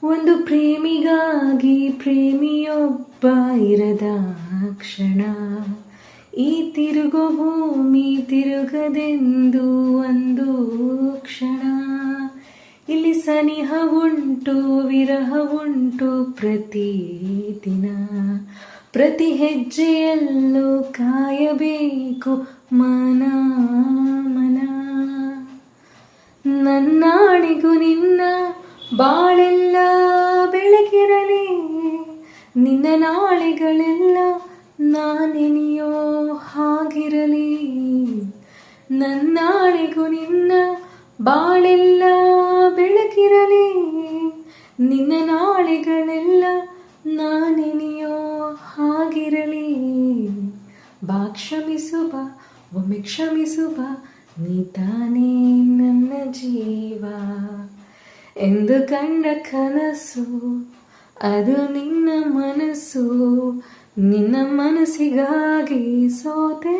ಒಂದು ಪ್ರೇಮಿಗಾಗಿ ಪ್ರೇಮಿಯೊಬ್ಬ ಇರದ ಕ್ಷಣ, ಈ ತಿರುಗೋ ಭೂಮಿ ತಿರುಗದೆಂದು ಒಂದು ಕ್ಷಣ. ಇಲ್ಲಿ ಸನಿಹ ಉಂಟು ವಿರಹ ಉಂಟು ಪ್ರತಿದಿನ, ಪ್ರತಿ ಹೆಜ್ಜೆಯಲ್ಲೂ ಕಾಯಬೇಕು ಮನ ಮನ. ನನ್ನಾಣಿಗೂ ನಿನ್ನ ಬಾಳೆಲ್ಲ ಬೆಳಗಿರಲಿ, ನಿನ್ನ ನಾಳೆಗಳೆಲ್ಲ ನಾನೆನಿಯೋ ಹಾಗಿರಲಿ. ನನ್ನಾಣಿಗೂ ನಿನ್ನ ಬಾಳೆಲ್ಲ ಬೆಳಗಿರಲಿ, ನಿನ್ನ ನಾಳೆಗಳೆಲ್ಲ ನಾನೆನಿಯೋ ಹಾಗಿರಲಿ. ಬಾ ಕ್ಷಮಿಸು ಬಾ, ಒಮ್ಮೆ ಕ್ಷಮಿಸು ಬಾ, ನೀ ತಾನೇ ನನ್ನ ಜೀವ ಎಂದು ಕಂಡ ಕನಸು, ಅದು ನಿನ್ನ ಮನಸ್ಸು. ನಿನ್ನ ಮನಸ್ಸಿಗಾಗಿ ಸೋತೆ.